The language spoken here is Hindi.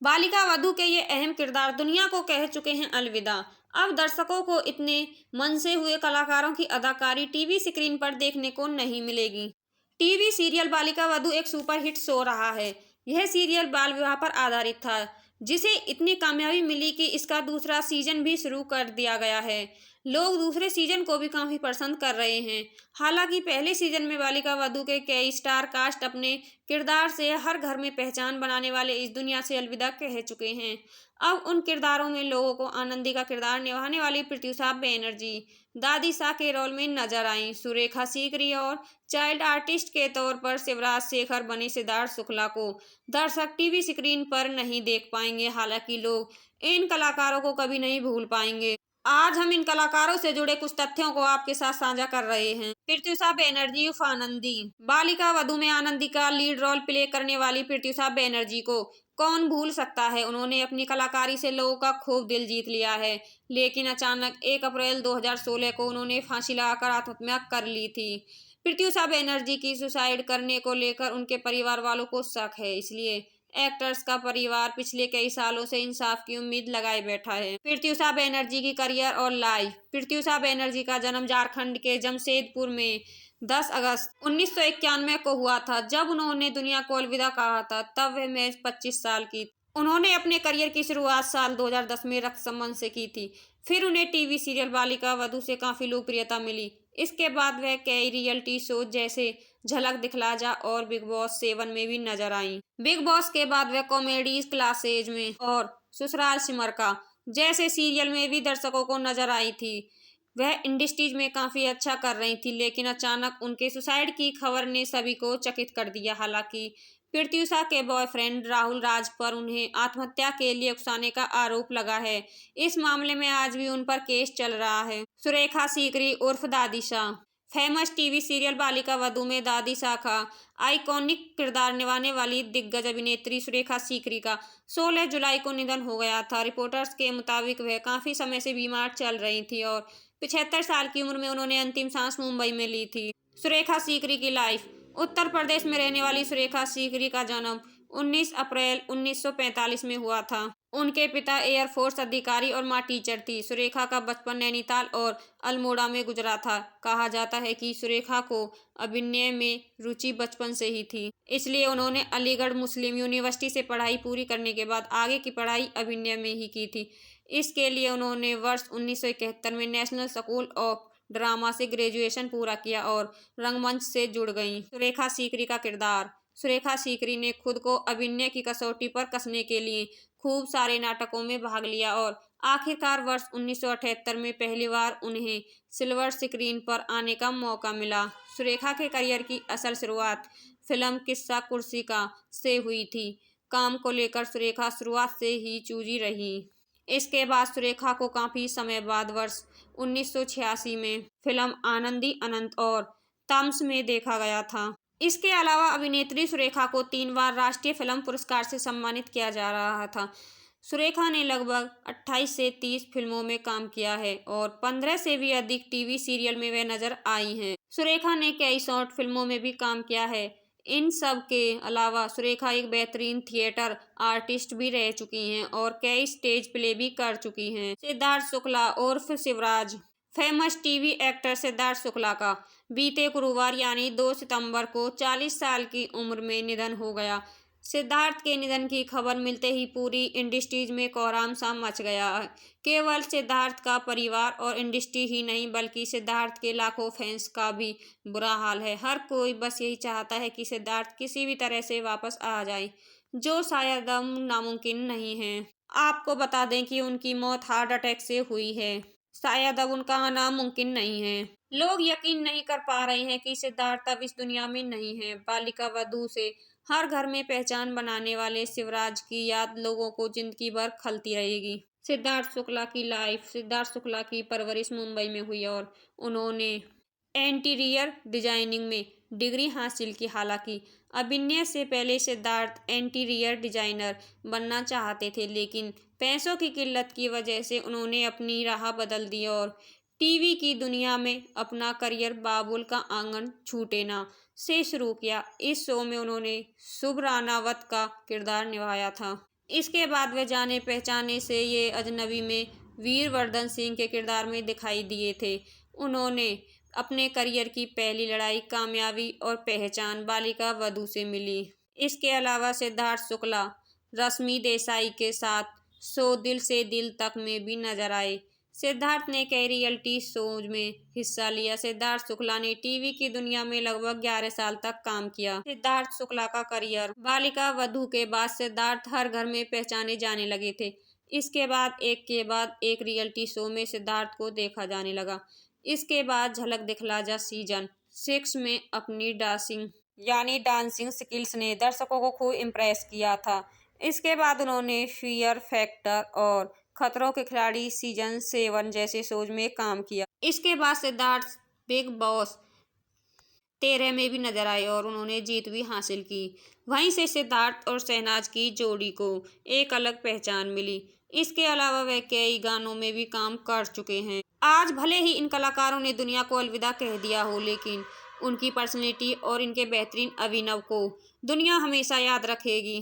बालिका वधू के ये अहम किरदार दुनिया को कह चुके हैं अलविदा। अब दर्शकों को इतने मनसे हुए कलाकारों की अदाकारी टीवी स्क्रीन पर देखने को नहीं मिलेगी। टीवी सीरियल बालिका वधू एक सुपरहिट शो रहा है। यह सीरियल बाल विवाह पर आधारित था, जिसे इतनी कामयाबी मिली कि इसका दूसरा सीजन भी शुरू कर दिया गया है। लोग दूसरे सीजन को भी काफी पसंद कर रहे हैं। हालांकि पहले सीजन में बालिका वधू के कई स्टार कास्ट अपने किरदार से हर घर में पहचान बनाने वाले इस दुनिया से अलविदा कह चुके हैं। अब उन किरदारों में लोगों को आनंदी का किरदार निभाने वाली प्रत्युषा बनर्जी दादी सा के रोल में नजर आई। सुरेखा सीकरी और चाइल्ड आर्टिस्ट के तौर पर शिवराज शेखर बने सिद्धार्थ शुक्ला को दर्शक टीवी स्क्रीन पर नहीं देख पाएंगे। हालांकि लोग इन कलाकारों को कभी नहीं भूल पाएंगे। आज हम इन कलाकारों से जुड़े कुछ तथ्यों को आपके साथ साझा कर रहे हैं। प्रत्युषा बनर्जी उर्फ आनंदी। बालिका वधू में आनंदी का लीड रोल प्ले करने वाली प्रत्युषा बनर्जी को कौन भूल सकता है। उन्होंने अपनी कलाकारी से लोगों का खूब दिल जीत लिया है, लेकिन अचानक 1 अप्रैल 2016 को उन्होंने फांसी लगाकर आत्महत्या कर ली थी। प्रत्युषा बनर्जी की सुसाइड करने को लेकर उनके परिवार वालों को शक है, इसलिए एक्टर्स का परिवार पिछले कई सालों से इंसाफ की उम्मीद लगाए बैठा है। प्रत्युषा बनर्जी की करियर और लाइफ। प्रत्युषा बनर्जी का जन्म झारखंड के जमशेदपुर में 10 अगस्त 1991 को हुआ था। जब उन्होंने दुनिया को अलविदा कहा था तब वह महज 25 साल की थी। उन्होंने अपने करियर की शुरुआत साल 2010 में रक्त संबंध से की थी। फिर उन्हें टीवी सीरियल बालिका वधू से काफी लोकप्रियता मिली। इसके बाद वह कई रियलिटी शो जैसे झलक दिखला जा और बिग बॉस 7 में भी नजर आईं। बिग बॉस के बाद वह कॉमेडी क्लासेज में और ससुराल सिमर का जैसे सीरियल में भी दर्शकों को नजर आई थी। वह इंडस्ट्रीज में काफी अच्छा कर रही थी, लेकिन अचानक उनके सुसाइड की खबर ने सभी को चकित कर दिया। हालांकि प्रत्युषा के बॉयफ्रेंड राहुल राज पर उन्हें आत्महत्या के लिए उकसाने का आरोप लगा है। इस मामले में आज भी उन पर केस चल रहा है। सुरेखा सीकरी उर्फ दादी Shah. Famous TV serial Balika Vadhu में दादी शाह का आइकॉनिक किरदार निभाने वाली दिग्गज अभिनेत्री सुरेखा सीकरी का 16 जुलाई को निधन हो गया था। रिपोर्टर्स के मुताबिक वह काफी समय से बीमार चल रही थी और 75 साल की उम्र में उन्होंने अंतिम सांस मुंबई में ली थी। सुरेखा सीकरी की लाइफ। उत्तर प्रदेश में रहने वाली सुरेखा सीकरी का जन्म 19 अप्रैल 1945 में हुआ था। उनके पिता एयरफोर्स अधिकारी और मां टीचर थी। सुरेखा का बचपन नैनीताल और अल्मोड़ा में गुजरा था। कहा जाता है कि सुरेखा को अभिनय में रुचि बचपन से ही थी, इसलिए उन्होंने अलीगढ़ मुस्लिम यूनिवर्सिटी से पढ़ाई पूरी करने के बाद आगे की पढ़ाई अभिनय में ही की थी। इसके लिए उन्होंने वर्ष 1971 में नेशनल स्कूल ऑफ ड्रामा से ग्रेजुएशन पूरा किया और रंगमंच से जुड़ गईं। सुरेखा सीकरी का किरदार। सुरेखा सीकरी ने खुद को अभिनय की कसौटी पर कसने के लिए खूब सारे नाटकों में भाग लिया और आखिरकार वर्ष 1978 में पहली बार उन्हें सिल्वर स्क्रीन पर आने का मौका मिला। सुरेखा के करियर की असल शुरुआत फिल्म किस्सा कुर्सी का से हुई थी। काम को लेकर सुरेखा शुरुआत से ही चूजी रही। इसके बाद सुरेखा को काफी समय बाद वर्ष 1986 में फिल्म आनंदी अनंत और तम्स में देखा गया था। इसके अलावा अभिनेत्री सुरेखा को 3 बार राष्ट्रीय फिल्म पुरस्कार से सम्मानित किया जा रहा था। सुरेखा ने लगभग 28 से 30 फिल्मों में काम किया है और 15 से भी अधिक टीवी सीरियल में वे नजर आई हैं। सुरेखा ने कई शॉर्ट फिल्मों में भी काम किया है। इन सब के अलावा सुरेखा एक बेहतरीन थिएटर आर्टिस्ट भी रह चुकी हैं और कई स्टेज प्ले भी कर चुकी हैं। सिद्धार्थ शुक्ला उर्फ Shivraj. Famous TV actor Siddharth Shukla का बीते गुरुवार यानी 2 सितंबर को 40 साल की उम्र में निधन हो गया। सिद्धार्थ के निधन की खबर मिलते ही पूरी इंडस्ट्रीज में कोहराम सा मच गया है। केवल सिद्धार्थ का परिवार और इंडस्ट्री ही नहीं बल्कि सिद्धार्थ के लाखों फैंस का भी बुरा हाल है। हर कोई बस यही चाहता है कि सिद्धार्थ किसी भी तरह से वापस आ जाए, जो शायद अब नामुमकिन नहीं है। आपको बता दें कि उनकी मौत हार्ट अटैक से हुई है। शायद अब उनका आना मुमकिन नहीं है। लोग यकीन नहीं कर पा रहे हैं कि सिद्धार्थ अब इस दुनिया में नहीं है। बालिका वधू से हर घर में पहचान बनाने वाले शिवराज की याद लोगों को जिंदगी भर खलती रहेगी। सिद्धार्थ शुक्ला की लाइफ। सिद्धार्थ शुक्ला की परवरिश मुंबई में हुई और उन्होंने इंटीरियर डिजाइनिंग में डिग्री हासिल की। हालांकि अभिनय से पहले सिद्धार्थ इंटीरियर डिजाइनर बनना चाहते थे, लेकिन पैसों की किल्लत की वजह से उन्होंने अपनी राह बदल दी और टीवी की दुनिया में अपना करियर बाबुल का आंगन छूटे ना से शुरू किया। इस शो में उन्होंने शुभ रानावत का किरदार निभाया था। इसके बाद वे जाने पहचाने से ये अजनबी में वीरवर्धन सिंह के किरदार में दिखाई दिए थे। उन्होंने अपने करियर की पहली लड़ाई कामयाबी और पहचान बालिका वधू से मिली। इसके अलावा सिद्धार्थ शुक्ला रश्मि देसाई के साथ शो दिल से दिल तक में भी नजर आए। सिद्धार्थ ने कई रियलिटी शोज में हिस्सा लिया। सिद्धार्थ शुक्ला ने टीवी की दुनिया में लगभग 11 साल तक काम किया। सिद्धार्थ शुक्ला का करियर बालिका वधू के बाद सिद्धार्थ हर घर में पहचाने जाने लगे थे। इसके बाद एक के बाद एक रियलिटी शो में सिद्धार्थ को देखा जाने लगा। इसके बाद झलक दिखला जा सीजन 6 में अपनी डांसिंग स्किल्स ने दर्शकों को खूब इम्प्रेस किया था। इसके बाद उन्होंने फियर फैक्टर और खतरों के खिलाड़ी सीजन 7 जैसे शोज में काम किया। इसके बाद सिद्धार्थ बिग बॉस 13 में भी नजर आए और उन्होंने जीत भी हासिल की। वहीं से सिद्धार्थ और शहनाज की जोड़ी को एक अलग पहचान मिली। इसके अलावा वे कई गानों में भी काम कर चुके हैं। आज भले ही इन कलाकारों ने दुनिया को अलविदा कह दिया हो, लेकिन उनकी पर्सनैलिटी और इनके बेहतरीन अभिनव को दुनिया हमेशा याद रखेगी।